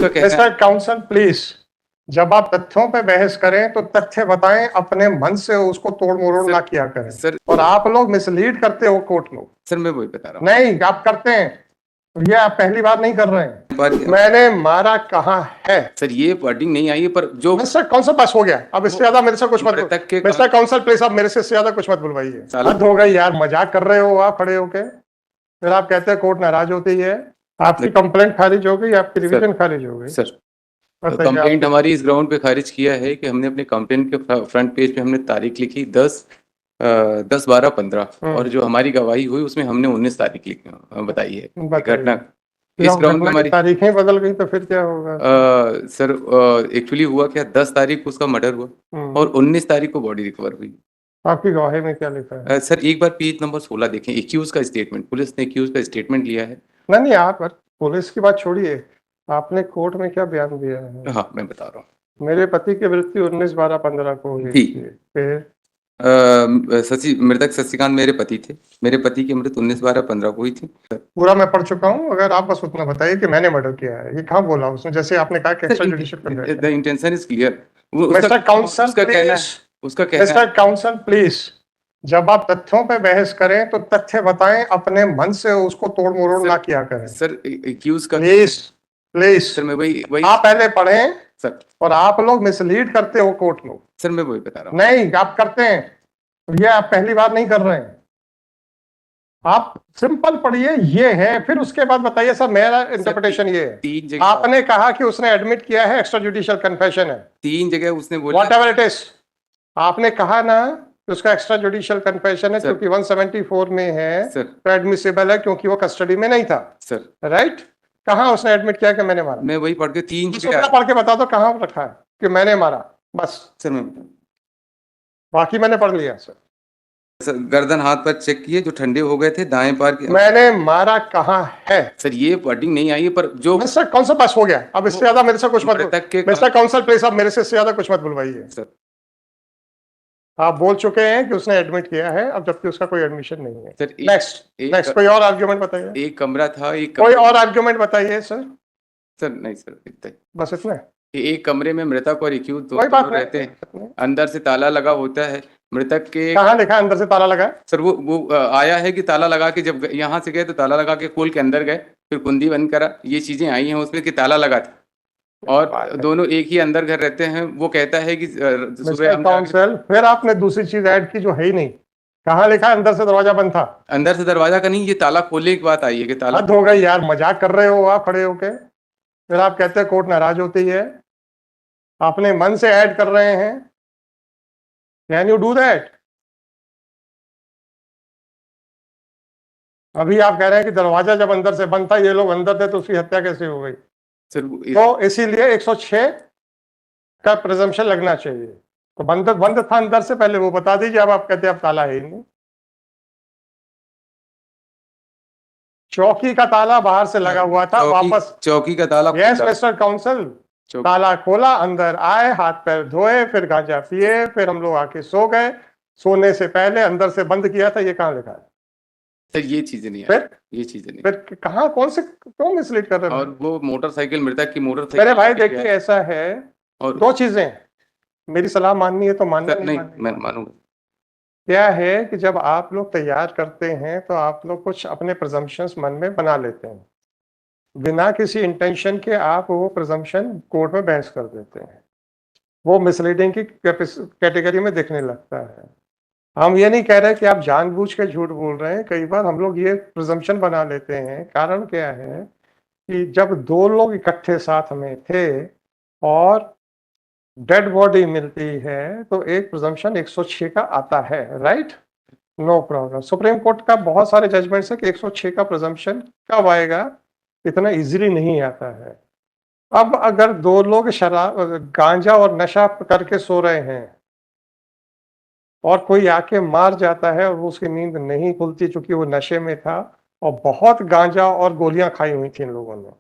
उसका कहना है मिस्टर काउंसल प्लीज, जब आप तथ्यों पे बहस करें तो तथ्य बताएं, अपने मन से उसको तोड़ मरोड़ ना किया करें। सर और आप लोग मिसलीड करते हो कोर्ट में। सर मैं वही बता रहा हूँ। नहीं, आप करते हैं, ये आप पहली बार नहीं कर रहे हैं। बार मैंने मारा कहाँ है सर, ये वर्डिंग नहीं आई है, पर जो मिस्टर काउंसल बस हो गया, अब इससे ज्यादा मेरे से कुछ मत मृतक के मिस्टर काउंसल प्लीज, अब मेरे से इससे ज्यादा कुछ मत बुलवाइए। साला- हद हो गई यार, मजाक कर रहे हो आप खड़े होके, फिर आप कहते हैं कोर्ट नाराज होती है। आपकी कंप्लेंट खारिज हो गई, आपकी रिवीजन खारिज हो गई। सर बताइए कंप्लेंट आप। हमारी इस ग्राउंड पे खारिज किया है कि हमने अपने कंप्लेंट के फ्रंट पेज पे हमने तारीख लिखी 10/12/15 और जो हमारी गवाही हुई उसमें हमने 19 तारीख लिखी बताई है बताइए। घटना। इस ग्राउंड पे घटना की हमारी तारीखें बदल गई तो फिर क्या होगा? सर एक्चुअली हुआ क्या, 10 तारीख को उसका मर्डर हुआ और 19 तारीख को बॉडी रिकवर हुई। आपकी गवाही में क्या लिखा है? सर एक बार पेज नंबर 16 देखें, एक्यूज का स्टेटमेंट, पुलिस ने एक्यूज का स्टेटमेंट लिया है। नहीं, आप पुलिस की बात छोड़िए, आपने कोर्ट में क्या बयान दिया है? हाँ मैं बता रहा हूँ। मेरे पति की मृत्यु 19/12/15 को हुई जी। थी। फिर मृतक शशिकांत मेरे पति थे, मेरे पति की मृत्यु 19/12/15 को हुई थी। पूरा मैं पढ़ चुका हूँ, अगर आप बस उतना बताइए कि मैंने मर्डर किया है। ये कहाँ बोला उसने, जैसे आपने कहा कि extra judicial confession. The intention is clear. Mister counsel उसका कहना है, प्लीज, उसका कहना है मिस्टर काउंसल प्लीज, जब आप तथ्यों पे बहस करें तो तथ्य बताएं, अपने मन से उसको तोड़ मरोड़ ना किया करें। सर एक्यूज का प्लीज प्लीज, सर मैं वही आप पहले पढ़ें सर और आप लोग मिसलीड करते हो कोर्ट में। सर मैं वही बता रहा हूँ। नहीं, आप करते हैं, ये आप पहली बार नहीं कर रहे हैं। आप सिंपल पढ़िए, ये है, फिर उसके बाद बताइए। सर मेरा इंटरप्रिटेशन ये है, 3 जगह आपने कहा कि उसने एडमिट किया है, एक्स्ट्रा जुडिशियल कन्फेशन है। 3 जगह उसने बोला, वॉट एवर इट इज, आपने कहा ना कि उसका एक्स्ट्रा जुडिशियल कन्फेशन है क्योंकि 174 में है तो एडमिसिबल है क्योंकि वो कस्टडी में नहीं था। सर राइट, कहाँ उसने एडमिट किया कि मैंने मारा? मैं वही पढ़ के 3 जगह पढ़ के बता दो कहाँ रखा है कि मैंने मारा, बस। सर मैं बाकी मैंने पढ़ लिया सर। गर्दन हाथ पर चेक किए जो ठंडे हो गए थे, दाएं पार के। मैंने मारा कहाँ है? सर ये वर्डिंग नहीं आई है, पर जो मिस्टर काउंसल बस हो गया, अब इससे ज्यादा मेरे से कुछ मत मिस्टर काउंसल प्लीज, अब मेरे से इससे ज्यादा कुछ मत बुलवाइए। सर आप बोल चुके हैं कि उसने एडमिट किया है, अब जबकि उसका कोई एडमिशन नहीं है। सर नेक्स्ट कोई और आर्ग्यूमेंट बताइए। एक कमरा था, कोई और आर्ग्यूमेंट बताइए सर। सर नहीं सर इतना बस इतना। एक कमरे में मृतक और एक्यूज दोनों रहते हैं, अंदर से ताला लगा होता है। मृतक के कहाँ लिखा है अंदर से ताला लगा? सर वो आया है कि ताला लगा के, जब यहाँ से गए तो ताला लगा के खोल के अंदर गए, फिर कुंडी बंद करा, ये चीजें आई हैं उसमें कि ताला लगा था। और दोनों एक ही अंदर घर रहते हैं। वो कहता है कि सुबह काउंसिल, फिर आपने दूसरी चीज ऐड की जो है ही नहीं। कहाँ लिखा है अंदर से दरवाजा बंद था? अंदर से दरवाजा का नहीं, ये ताला खोलने की बात आई है कि ताला। हद हो गई यार, मजाक कर रहे हो आप खड़े होके, फिर आप कहते हैं कोर्ट नाराज होती है। आपने मन से ऐड कर रहे हैं। Can you do that? अभी आप कह रहे हैं कि दरवाजा जब अंदर से बंद था, ये लोग अंदर थे, तो उसकी हत्या कैसे हो गई? तो इसीलिए 106 का प्रिजम्पशन लगना चाहिए। तो बंद था अंदर से, पहले वो बता दीजिए। अब आप कहते हैं अब ताला है ही नहीं। चौकी का ताला बाहर से लगा हुआ था, वापस चौकी का ताला। यस मिस्टर काउंसिल, ताला खोला, अंदर आए, हाथ पैर धोए, फिर गांजा पिए, फिर हम लोग आके सो गए। सोने से पहले अंदर से बंद किया था, ये कहाँ लिखा है? सर ये चीजें नहीं फिर ये चीजें नहीं। फिर कहाँ, क्यों मिसलीड कर रहे हैं? और वो मोटरसाइकिल, मृतक की मोटरसाइकिल। मेरे भाई देखिए ऐसा है, और 2 चीजें, मेरी सलाह माननी है तो मानना, नहीं मैं मानूंगा। क्या है कि जब आप लोग तैयार करते हैं तो आप लोग कुछ अपने प्रिजम्पशंस मन में बना लेते हैं, बिना किसी इंटेंशन के आप वो प्रिजम्पशन कोर्ट में बहस कर देते हैं। वो मिसलीडिंग की कैटेगरी में दिखने लगता है। हम ये नहीं कह रहे कि आप जानबूझ के झूठ बोल रहे हैं, कई बार हम लोग ये प्रिजम्पशन बना लेते हैं। कारण क्या है कि जब 2 लोग इकट्ठे साथ में थे और डेड बॉडी मिलती है तो एक प्रिजम्पशन 106 का आता है। Right, no problem. Supreme court का बहुत सारे जजमेंट्स है कि 106 का प्रिजम्पशन कब आएगा, इतना इजीली नहीं आता है। अब अगर 2 लोग शराब, गांजा और नशा करके सो रहे हैं और कोई आके मार जाता है और उसकी नींद नहीं खुलती चूंकि वो नशे में था और बहुत गांजा और गोलियां खाई हुई थी इन लोगों ने,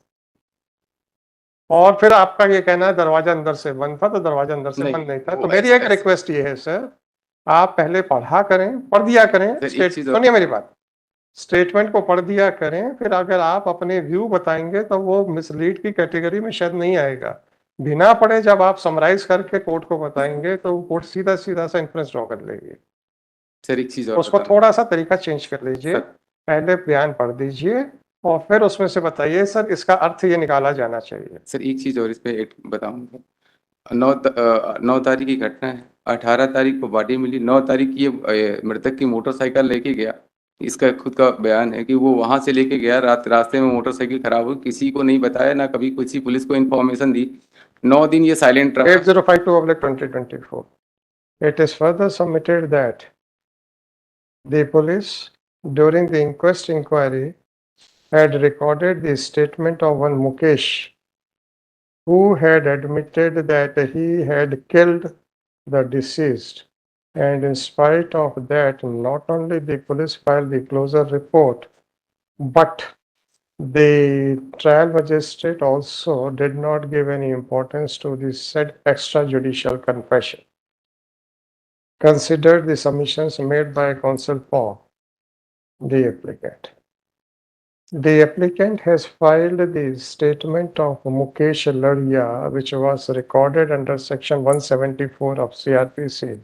और फिर आपका ये कहना है दरवाजा अंदर से बंद था, तो दरवाजा अंदर से बंद नहीं था। तो मेरी एक रिक्वेस्ट ये है सर, आप पहले पढ़ा करें, पढ़ दिया करें। सुनिए मेरी बात, स्टेटमेंट को पढ़ दिया करें, फिर अगर आप अपने व्यू बताएंगे तो वो मिसलीड की कैटेगरी में शायद नहीं आएगा। बिना पढ़े जब आप समराइज करके कोर्ट को बताएंगे तो कोर्ट सीधा सीधा सा इन्फ्रेंस ड्रॉ कर लेगी। सर एक चीज और उसको बताना थोड़ा सा तरीका चेंज कर लीजिए, सर। पहले बयान पढ़ दीजिए और फिर उसमें से बताइए सर इसका अर्थ ये निकाला जाना चाहिए। सर एक चीज और इस पे बताऊंगा। 9 तारीख की घटना है, 18 तारीख को बॉडी मिली, 9 तारीख ये मृतक की मोटरसाइकिल लेके गया। इसका खुद का बयान है कि वो वहां से लेके गया, रास्ते में मोटरसाइकिल खराब हुई, किसी को नहीं बताया, ना कभी किसी पुलिस को इन्फॉर्मेशन दी। 9 दिन ये साइलेंट रहा। 8052/2024. It is further submitted that the police, during the inquiry, had recorded the statement of one Mukesh, who had admitted that he had killed the deceased. And in spite of that, not only the police filed the closure report, but the trial magistrate also did not give any importance to the said extrajudicial confession. Considered the submissions made by counsel for the applicant. The applicant has filed the statement of Mukesh Ladia, which was recorded under section 174 of CRPC,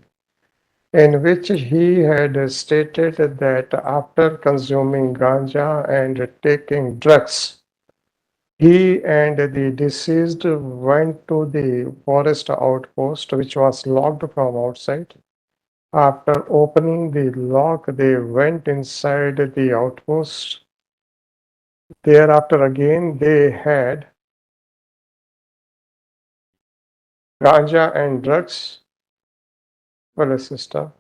in which he had stated that after consuming ganja and taking drugs, he and the deceased went to the forest outpost, which was locked from outside. After opening the lock, they went inside the outpost. Thereafter, again, they had ganja and drugs. Well, sister,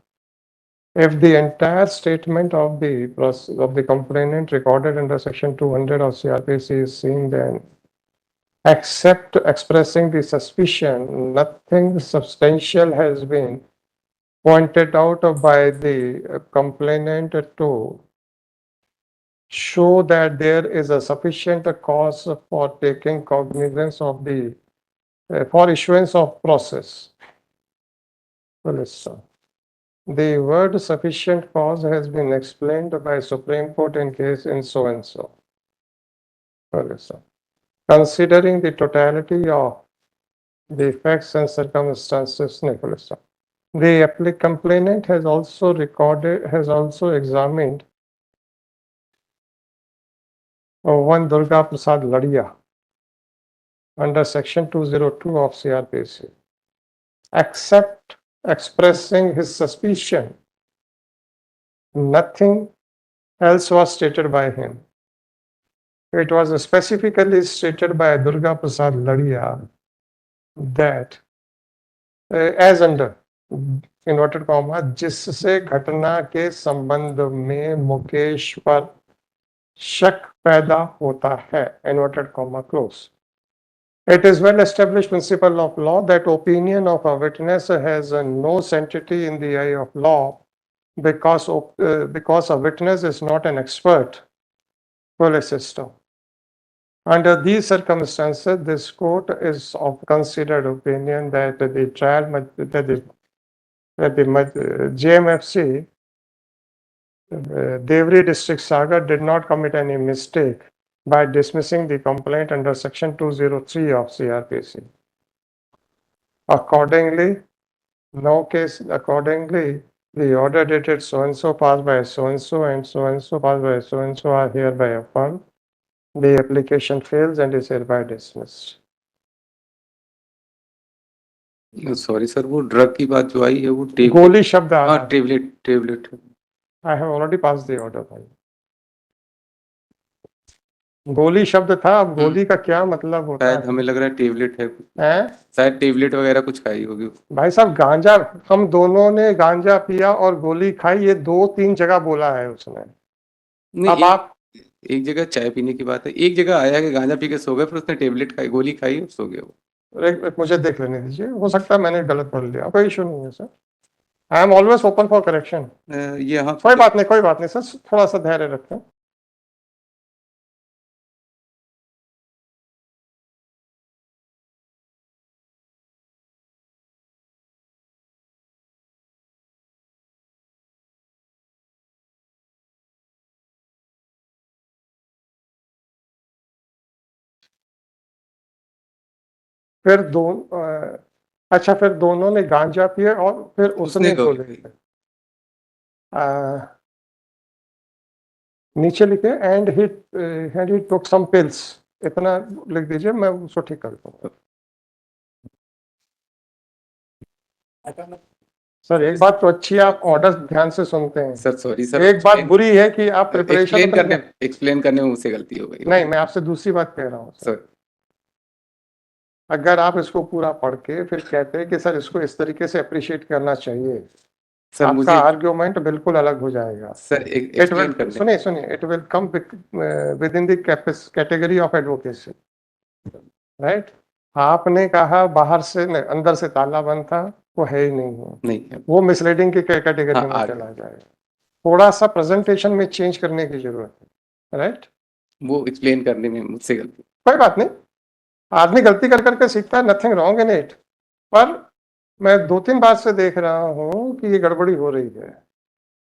if the entire statement of the complainant recorded under section 200 of CRPC is seen, then except expressing the suspicion, nothing substantial has been pointed out by the complainant to show that there is a sufficient cause for taking cognizance of the for issuance of process. Well, the word sufficient cause has been explained by Supreme Court in case in so and so. Well, considering the totality of the facts and circumstances, Nicholas, the complainant has also examined one Durga Prasad Ladia under section 202 of CRPC. Except expressing his suspicion, nothing else was stated by him. It was specifically stated by Durga Prasad Ladia that as under inverted comma, जिससे घटना के संबंध में मुकेश पर शक पैदा होता है, inverted comma close. It is well established principle of law that opinion of a witness has no sanctity in the eye of law because a witness is not an expert police system. Under these circumstances, this court is of considered opinion that the JMFC, Devri District Sagar, did not commit any mistake by dismissing the complaint under section 203 of CRPC. Accordingly, the order dated so and so passed by so and so passed by so and so are hereby affirmed. The application fails and is hereby dismissed. Sorry sir, वो drug की बात जो आई है वो गोली शब्द आ हाँ रहा है। Tablet. I have already passed the order भाई। गोली शब्द था, अब गोली का क्या मतलब होता शायद है? हमें लग रहा है टेबलेट है, हैं? शायद टेबलेट वगैरह कुछ खाई होगी। भाई साहब गांजा, हम दोनों ने गांजा पिया और गोली खाई, ये 2-3 जगह बोला है उसने। नहीं, अब आप एक जगह चाय पीने की बात है, एक जगह आया कि गांजा पी के सो गए, फिर उसने टेबलेट खाई, गोली खाई और सो गया वो। मुझे देख लेने दीजिए, हो सकता है मैंने गलत पढ़ लिया, कोई इशू नहीं है sir. I am always open for correction. ये हाँ, कोई बात नहीं सर, थोड़ा सा धैर्य रखें। फिर अच्छा, फिर दोनों ने गांजा पिए और फिर उसने गोली गोली खाई। नीचे लिखे and he took some pills, इतना लिख दीजिए, मैं उसको ठीक कर दूंगा। सर एक बात तो अच्छी है, आप ऑर्डर ध्यान से सुनते हैं। सर सॉरी सर, एक बात बुरी है कि आप प्रिपरेशन एक्सप्लेन करने में मुझसे गलती हो गई। नहीं, मैं आपसे दूसरी बात कह रहा हूँ सर। सर अगर आप इसको पूरा पढ़ के फिर कहते हैं कि सर इसको इस तरीके से अप्रिशिएट करना चाहिए, सर आपका मुझे आर्ग्यूमेंट बिल्कुल अलग हो जाएगा। सर एक्सप्लेन करने सुनिए, it will come with in the category of advocacy, right. आपने कहा बाहर से नहीं, अंदर से ताला बंद था, वो है ही नहीं है, नहीं है। वो मिसलीडिंग की कैटेगरी में चला जाएगा। थोड़ा सा प्रेजेंटेशन में चेंज करने की जरूरत है, राइट। वो एक्सप्लेन करने में मुझसे गलती। कोई बात नहीं, आदमी गलती कर करके सीखता है, नथिंग रॉन्ग इन इट। पर मैं 2-3 बार से देख रहा हूँ कि ये गड़बड़ी हो रही है,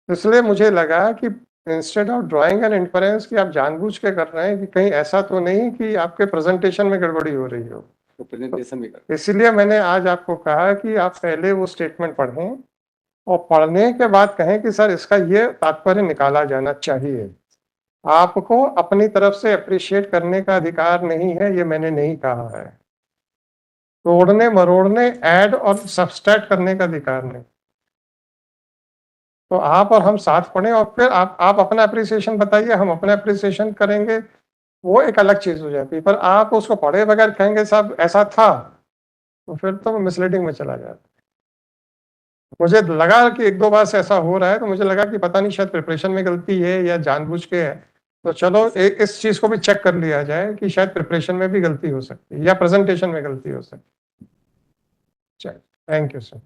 इसलिए मुझे लगा कि instead of drawing an inference कि आप जानबूझ के कर रहे हैं, कि कहीं ऐसा तो नहीं कि आपके प्रेजेंटेशन में गड़बड़ी हो रही हो। तो प्रेजेंटेशन भी इसलिए मैंने आज आपको कहा कि आप पहले वो स्टेटमेंट पढ़ें और पढ़ने के बाद कहें कि सर इसका ये तात्पर्य निकाला जाना चाहिए। आपको अपनी तरफ से अप्रिशिएट करने का अधिकार नहीं है, ये मैंने नहीं कहा है। तोड़ने मरोड़ने, ऐड और सब्सट्रैक्ट करने का अधिकार नहीं। तो आप और हम साथ पढ़ें और फिर आप अपना अप्रिसिएशन बताइए, हम अपना अप्रिसिएशन करेंगे, वो एक अलग चीज हो जाती है। पर आप उसको पढ़े बगैर कहेंगे साहब ऐसा था, तो फिर तो मिसलीडिंग में चला जाता है। मुझे लगा कि 1-2 बार से ऐसा हो रहा है, तो मुझे लगा कि पता नहीं शायद प्रिपरेशन में गलती है या जानबूझ के है। तो चलो इस चीज को भी चेक कर लिया जाए कि शायद प्रिपरेशन में भी गलती हो सकती है या प्रेजेंटेशन में गलती हो सकती है। चलिए, थैंक यू सर।